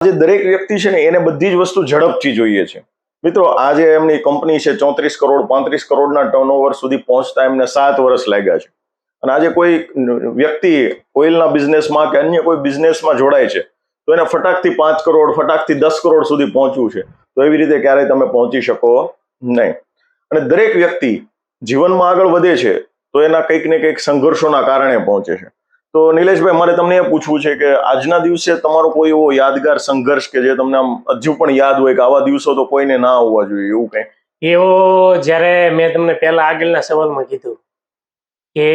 જે દરેક વ્યક્તિ છે ને એને બધી જ વસ્તુ ઝડપથી જોઈએ છે. મિત્રો, આજે એમની કંપની છે 34 કરોડ 35 કરોડના ટર્નઓવર સુધી પહોંચતા એમને 7 વર્ષ લાગ્યા છે. અને આજે કોઈ વ્યક્તિ ઓઇલના બિઝનેસમાં કે અન્ય કોઈ બિઝનેસમાં જોડાય છે તો એને ફટાકથી 5 કરોડ ફટાકથી 10 કરોડ સુધી પહોંચવું છે. તો એવી રીતે ક્યારેય તમે પહોંચી શકો નહીં. અને દરેક વ્યક્તિ જીવનમાં આગળ વધે છે તો એના કંઈક ને કંઈક સંઘર્ષોના કારણે પહોંચે છે. તો નિલેશભાઈ, મારે તમને એ પૂછવું છે કે આજના દિવસે તમારો કોઈ એવો યાદગાર સંઘર્ષ કે જે તમને આમ હજુ પણ યાદ હોય કે આવા દિવસો તો કોઈને ના આવવા જોઈએ, એવું કંઈ? એવો જ્યારે મેં તમને પહેલા આગળના સવાલમાં કીધું કે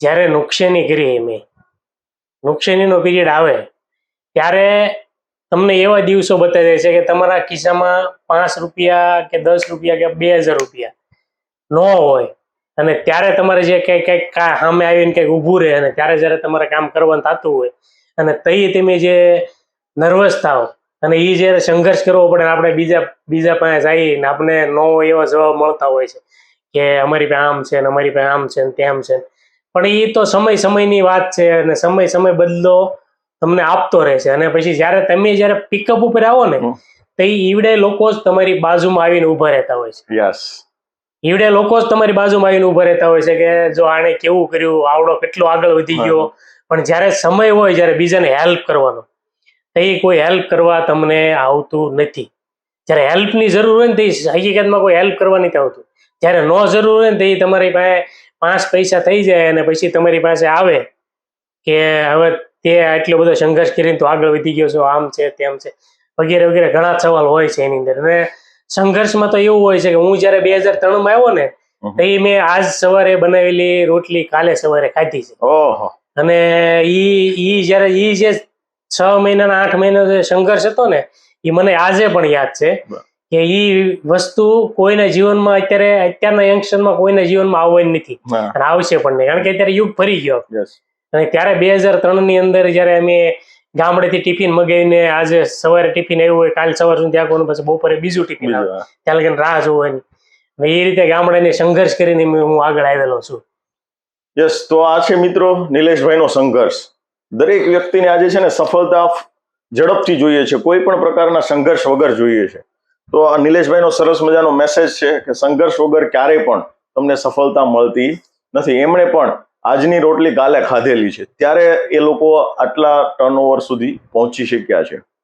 જ્યારે નુકસાની કરી, મેં નુકસાનીનો પીરિયડ આવે ત્યારે તમને એવા દિવસો બતાવી દે છે કે તમારા ખિસ્સામાં 5 રૂપિયા કે 10 રૂપિયા કે 2000 રૂપિયા ન હોય, અને ત્યારે તમારે જે કંઈક સામે આવીને કંઈક ઊભું રહે, અને ત્યારે જ્યારે તમારે કામ કરવાનું થતું હોય અને તમે જે નર્વસ થાવ અને એ જ્યારે સંઘર્ષ કરવો પડે, આપણે બીજા પાસે જઈને આપણે નો એવા જવાબ મળતા હોય છે કે અમારી પાસે આમ છે ને અમારી પાસે આમ છે ને તેમ છે. પણ એ તો સમયની વાત છે, અને સમય બદલો તમને આપતો રહેશે. અને પછી જ્યારે પિકઅપ ઉપર આવો ને તો ઈવડે લોકો જ તમારી બાજુમાં આવીને ઉભા રહેતા હોય છે. યસ, ઈવડે લોકો જ તમારી બાજુમાં આવીને ઉભા રહેતા હોય છે કે જો આણે કેવું કર્યું, આવડો કેટલો આગળ વધી ગયો. પણ જ્યારે સમય હોય જ્યારે બીજાને હેલ્પ કરવાનો, તો એ કોઈ હેલ્પ કરવા તમને આવતું નથી. જ્યારે હેલ્પની જરૂર હોય ને તો હકીકતમાં કોઈ હેલ્પ કરવા નથી આવતું. જ્યારે નો જરૂર હોય ને તો એ તમારી પાસે 5 પૈસા થઈ જાય અને પછી તમારી પાસે આવે કે હવે તે આટલો બધો સંઘર્ષ કરીને તો આગળ વધી ગયો છો, આમ છે તેમ છે વગેરે વગેરે ઘણા સવાલ હોય છે એની અંદર. અને સંઘર્ષમાં તો એવું હોય છે કે હું જ્યારે 2003માં આવ્યો ને તો એ મેં આજ સવારે બનાવેલી રોટલી કાલે સવારે ખાધી છે. અને ઈ જે 6 મહિનાના 8 મહિના જે સંઘર્ષ હતો ને, એ મને આજે પણ યાદ છે કે ઈ વસ્તુ કોઈના જીવનમાં અત્યારના યંગસ્ટરમાં કોઈના જીવનમાં આવવાની નથી અને આવશે પણ નહીં, કારણ કે અત્યારે યુગ ફરી ગયો. અને ત્યારે 2003ની અંદર જ્યારે અમે ગામડેથી ટિફિન મગાવીને આજે સવારે ટિફિન આવ્યું હોય, કાલ સવાર સુધી આખું, પછી બપોરે બીજું ટિફિન આવે, ત્યાં લગીને રાહ જોવાની. એ રીતે ગામડાને સંઘર્ષ કરીને હું આગળ આવેલો છું. યસ, તો આ છે મિત્રો નિલેશભાઈનો સંઘર્ષ. દરેક વ્યક્તિને આજે છે ને સફળતા ઝડપથી જોઈએ છે, કોઈ પણ પ્રકારના સંઘર્ષ વગર જોઈએ છે. તો આ નિલેશભાઈનો સરસ મજાનો મેસેજ છે કે સંઘર્ષ વગર ક્યારેય પણ તમને સફળતા મળતી નથી. એમણે પણ આજની રોટલી કાલે ખાધેલી છે, ત્યારે એ લોકો આટલા ટર્નઓવર સુધી પહોંચી શક્યા છે.